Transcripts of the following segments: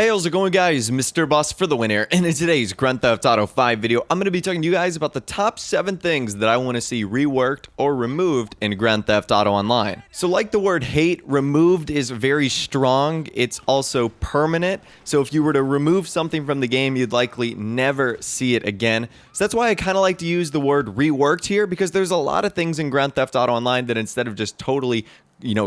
Hey, how's it going, guys? Mr. Boss for the win here, and in today's Grand Theft Auto 5 video, I'm going to be talking to you guys about the top 7 things that I want to see reworked or removed in Grand Theft Auto Online. So like the word hate, removed is very strong. It's also permanent. So if you were to remove something from the game, you'd likely never see it again. So that's why I kind of like to use the word reworked here, because there's a lot of things in Grand Theft Auto Online that instead of just totally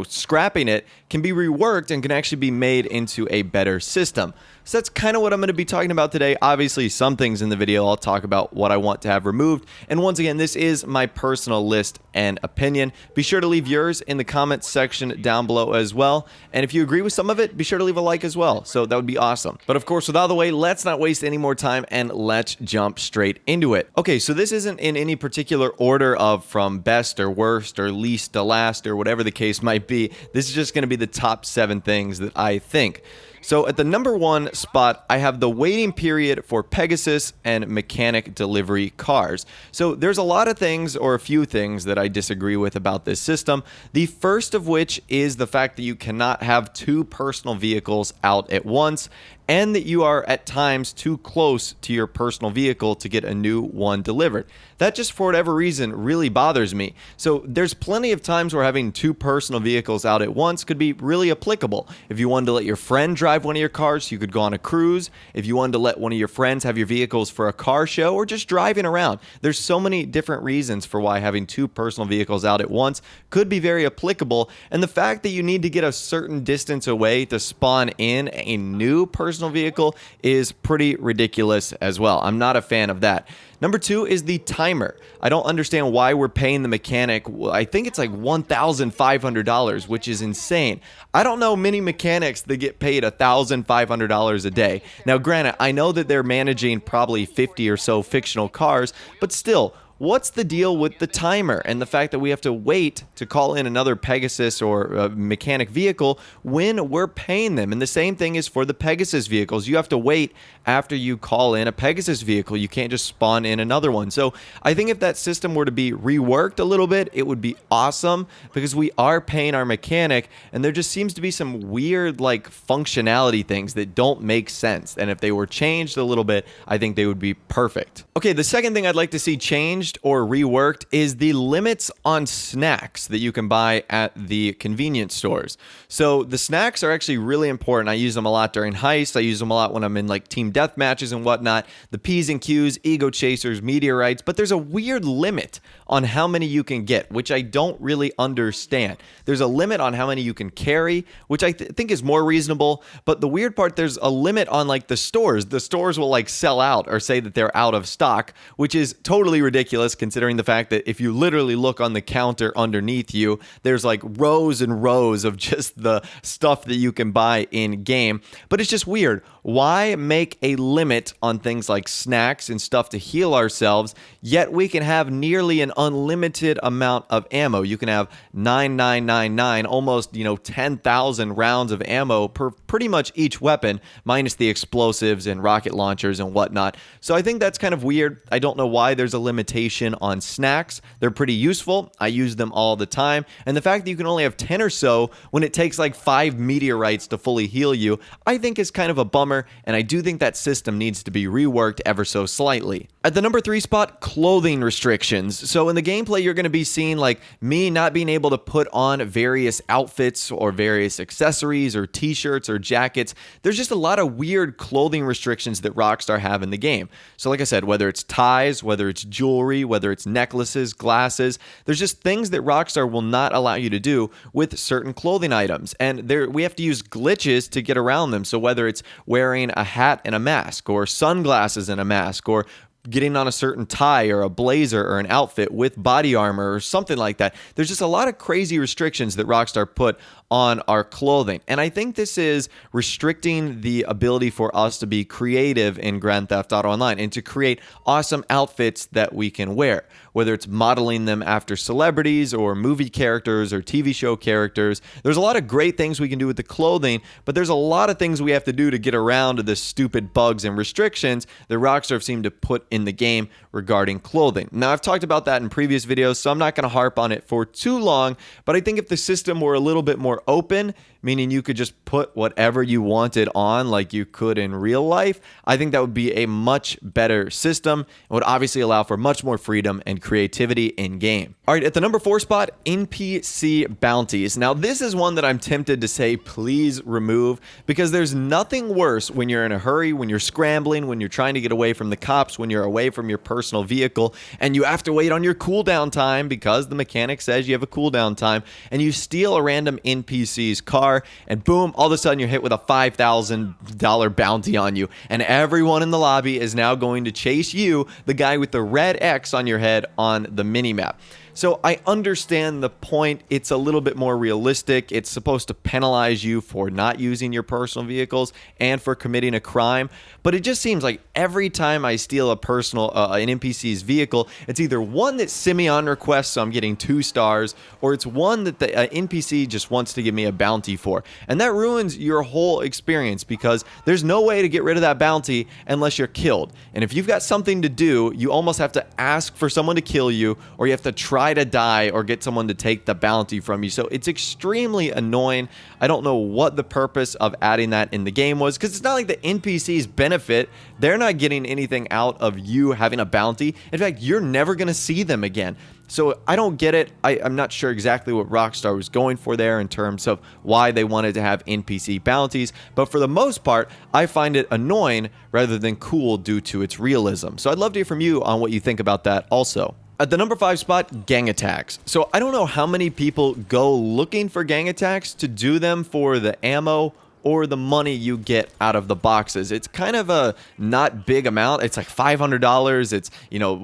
scrapping it, can be reworked and can actually be made into a better system. So that's kind of what I'm going to be talking about today. Obviously, some things in the video I'll talk about what I want to have removed. And once again, this is my personal list and opinion. Be sure to leave yours in the comments section down below as well. And if you agree with some of it, be sure to leave a like as well. So that would be awesome. But of course, without the way, let's not waste any more time and let's jump straight into it. Okay, so this isn't in any particular order of from best or worst or least to last or whatever the case might be. This is just going to be the top 7 things that I think. So at the number 1 spot, I have the waiting period for Pegasus and mechanic delivery cars. So there's a lot of things, or a few things, that I disagree with about this system. The first of which is the fact that you cannot have 2 personal vehicles out at once, and that you are at times too close to your personal vehicle to get a new one delivered. That just for whatever reason really bothers me. So there's plenty of times where having 2 personal vehicles out at once could be really applicable. If you wanted to let your friend drive one of your cars, you could go on a cruise. If you wanted to let one of your friends have your vehicles for a car show or just driving around. There's so many different reasons for why having 2 personal vehicles out at once could be very applicable. And the fact that you need to get a certain distance away to spawn in a new personal vehicle is pretty ridiculous as well. I'm not a fan of that. Number 2 is the timer. I don't understand why we're paying the mechanic. I think it's like $1,500, which is insane. I don't know many mechanics that get paid $1,500 a day. Now, granted, I know that they're managing probably 50 or so fictional cars, but still, what's the deal with the timer and the fact that we have to wait to call in another Pegasus or mechanic vehicle when we're paying them? And the same thing is for the Pegasus vehicles. You have to wait after you call in a Pegasus vehicle. You can't just spawn in another one. So I think if that system were to be reworked a little bit, it would be awesome, because we are paying our mechanic and there just seems to be some weird like functionality things that don't make sense. And if they were changed a little bit, I think they would be perfect. Okay, the second thing I'd like to see changed or reworked is the limits on snacks that you can buy at the convenience stores. So the snacks are actually really important. I use them a lot during heists. I use them a lot when I'm in like team death matches and whatnot. The P's and Q's, ego chasers, meteorites, but there's a weird limit on how many you can get, which I don't really understand. There's a limit on how many you can carry, which I think is more reasonable. But the weird part, there's a limit on like the stores. The stores will like sell out or say that they're out of stock, which is totally ridiculous considering the fact that if you literally look on the counter underneath you, there's like rows and rows of just the stuff that you can buy in game. But it's just weird. Why make a limit on things like snacks and stuff to heal ourselves, yet we can have nearly an unlimited amount of ammo? You can have 9,999, almost 10,000 rounds of ammo per pretty much each weapon, minus the explosives and rocket launchers and whatnot. So I think that's kind of weird. I don't know why there's a limitation on snacks. They're pretty useful. I use them all the time. And the fact that you can only have 10 or so when it takes like 5 meteorites to fully heal you, I think is kind of a bummer. And I do think that system needs to be reworked ever so slightly. At the number 3 spot, clothing restrictions. So in the gameplay, you're going to be seeing like me not being able to put on various outfits or various accessories or t-shirts or jackets. There's just a lot of weird clothing restrictions that Rockstar have in the game. So like I said, whether it's ties, whether it's jewelry, whether it's necklaces, glasses, there's just things that Rockstar will not allow you to do with certain clothing items. And we have to use glitches to get around them. So whether it's wearing a hat and a mask, or sunglasses and a mask, or getting on a certain tie or a blazer or an outfit with body armor or something like that. There's just a lot of crazy restrictions that Rockstar put on our clothing. And I think this is restricting the ability for us to be creative in Grand Theft Auto Online and to create awesome outfits that we can wear, whether it's modeling them after celebrities or movie characters or TV show characters. There's a lot of great things we can do with the clothing, but there's a lot of things we have to do to get around to the stupid bugs and restrictions that Rockstar seem to put in the game regarding clothing. Now, I've talked about that in previous videos, so I'm not going to harp on it for too long, but I think if the system were a little bit more open, meaning you could just put whatever you wanted on like you could in real life, I think that would be a much better system. It would obviously allow for much more freedom and creativity in game. All right, at the number 4 spot, NPC bounties. Now, this is one that I'm tempted to say please remove, because there's nothing worse when you're in a hurry, when you're scrambling, when you're trying to get away from the cops, when you're away from your personal vehicle, and you have to wait on your cooldown time because the mechanic says you have a cooldown time, and you steal a random NPC's car, and boom, all of a sudden you're hit with a $5,000 bounty on you, and everyone in the lobby is now going to chase you, the guy with the red X on your head on the minimap. So I understand the point. It's a little bit more realistic. It's supposed to penalize you for not using your personal vehicles and for committing a crime. But it just seems like every time I steal an NPC's vehicle, it's either one that's semi-on request, so I'm getting 2 stars, or it's one that the NPC just wants to give me a bounty for. And that ruins your whole experience, because there's no way to get rid of that bounty unless you're killed. And if you've got something to do, you almost have to ask for someone to kill you, or you have to try to die or get someone to take the bounty from you. So it's extremely annoying. I don't know what the purpose of adding that in the game was, because it's not like the NPCs benefit. They're not getting anything out of you having a bounty. In fact, you're never going to see them again. So I don't get it. I'm not sure exactly what Rockstar was going for there in terms of why they wanted to have NPC bounties, but for the most part, I find it annoying rather than cool due to its realism. So I'd love to hear from you on what you think about that also. At the number 5 spot, gang attacks. So I don't know how many people go looking for gang attacks to do them for the ammo or the money you get out of the boxes. It's kind of a not big amount. It's like $500. It's,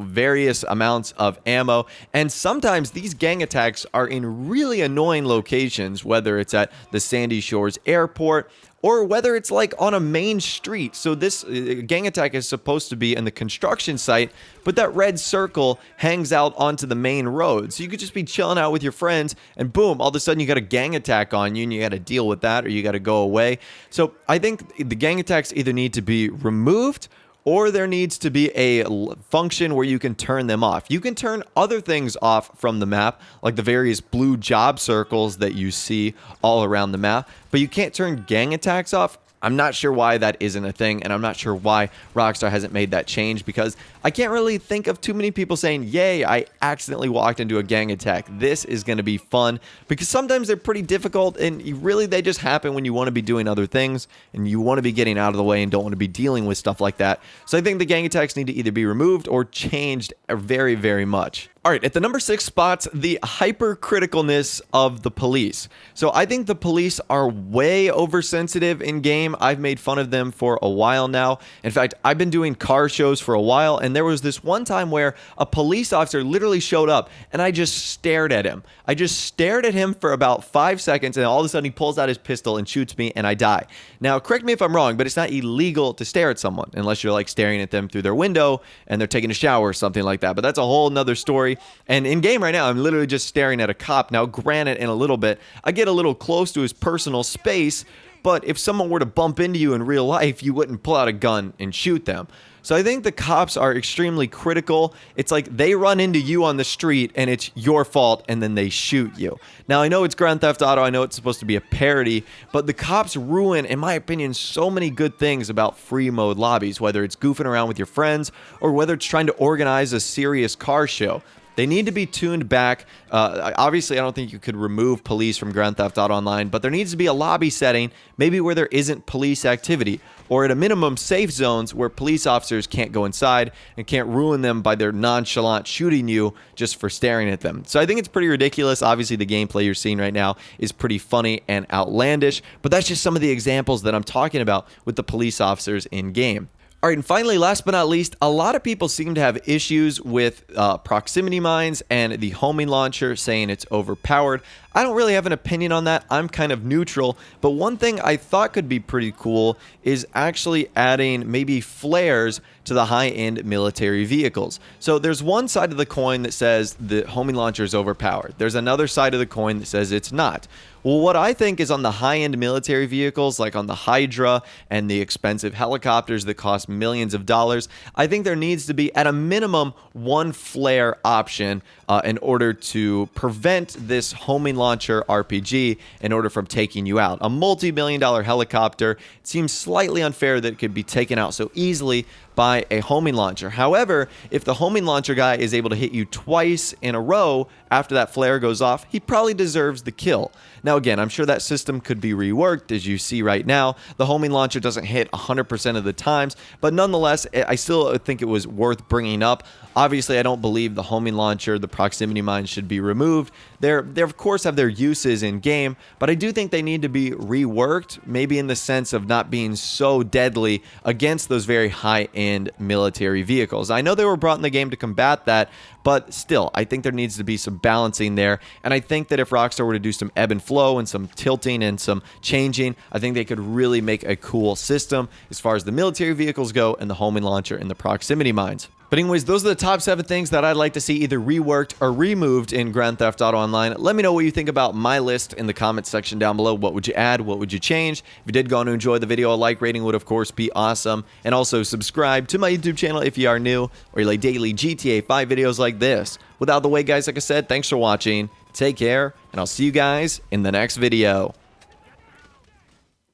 various amounts of ammo. And sometimes these gang attacks are in really annoying locations, whether it's at the Sandy Shores Airport or whether it's like on a main street. So this gang attack is supposed to be in the construction site, but that red circle hangs out onto the main road. So you could just be chilling out with your friends and boom, all of a sudden you got a gang attack on you and you got to deal with that or you got to go away. So I think the gang attacks either need to be removed or there needs to be a function where you can turn them off. You can turn other things off from the map, like the various blue job circles that you see all around the map, but you can't turn gang attacks off. I'm not sure why that isn't a thing, and I'm not sure why Rockstar hasn't made that change, because I can't really think of too many people saying, yay, I accidentally walked into a gang attack. This is going to be fun, because sometimes they're pretty difficult, and really they just happen when you want to be doing other things, and you want to be getting out of the way and don't want to be dealing with stuff like that. So I think the gang attacks need to either be removed or changed very, very much. All right, at the number 6 spots, the hypercriticalness of the police. So I think the police are way oversensitive in game. I've made fun of them for a while now. In fact, I've been doing car shows for a while, and there was this one time where a police officer literally showed up, and I just stared at him. I just stared at him for about 5 seconds, and all of a sudden he pulls out his pistol and shoots me, and I die. Now, correct me if I'm wrong, but it's not illegal to stare at someone unless you're like staring at them through their window and they're taking a shower or something like that. But that's a whole nother story. And in game right now, I'm literally just staring at a cop. Now, granted, in a little bit, I get a little close to his personal space, but if someone were to bump into you in real life, you wouldn't pull out a gun and shoot them. So I think the cops are extremely critical. It's like they run into you on the street and it's your fault and then they shoot you. Now, I know it's Grand Theft Auto. I know it's supposed to be a parody, but the cops ruin, in my opinion, so many good things about free mode lobbies, whether it's goofing around with your friends or whether it's trying to organize a serious car show. They need to be tuned back. Obviously, I don't think you could remove police from Grand Theft Auto Online, but there needs to be a lobby setting, maybe where there isn't police activity, or at a minimum, safe zones where police officers can't go inside and can't ruin them by their nonchalant shooting you just for staring at them. So I think it's pretty ridiculous. Obviously, the gameplay you're seeing right now is pretty funny and outlandish, but that's just some of the examples that I'm talking about with the police officers in game. All right, and finally, last but not least, a lot of people seem to have issues with proximity mines and the homing launcher, saying it's overpowered. I don't really have an opinion on that. I'm kind of neutral, but one thing I thought could be pretty cool is actually adding maybe flares to the high-end military vehicles. So there's one side of the coin that says the homing launcher is overpowered. There's another side of the coin that says it's not. Well, what I think is on the high-end military vehicles, like on the Hydra and the expensive helicopters that cost millions of dollars, I think there needs to be, at a minimum, one flare option in order to prevent this homing launcher launcher RPG in order from taking you out. A multi-million-dollar helicopter, it seems slightly unfair that it could be taken out so easily by a homing launcher. However, if the homing launcher guy is able to hit you twice in a row after that flare goes off, he probably deserves the kill. Now again, I'm sure that system could be reworked. As you see right now, the homing launcher doesn't hit 100% of the times, but nonetheless, I still think it was worth bringing up. Obviously, I don't believe the homing launcher, the proximity mine should be removed. They of course have their uses in game, but I do think they need to be reworked, maybe in the sense of not being so deadly against those very high-end military vehicles. I know they were brought in the game to combat that, but still, I think there needs to be some balancing there, and I think that if Rockstar were to do some ebb and flow and some tilting and some changing, I think they could really make a cool system as far as the military vehicles go and the homing launcher and the proximity mines. But anyways, those are the top 7 things that I'd like to see either reworked or removed in Grand Theft Auto Online. Let me know what you think about my list in the comments section down below. What would you add? What would you change? If you did go on to enjoy the video, a like rating would of course be awesome. And also subscribe to my YouTube channel if you are new, or you like daily GTA 5 videos like this. Without the way, guys, like I said, thanks for watching. Take care, and I'll see you guys in the next video.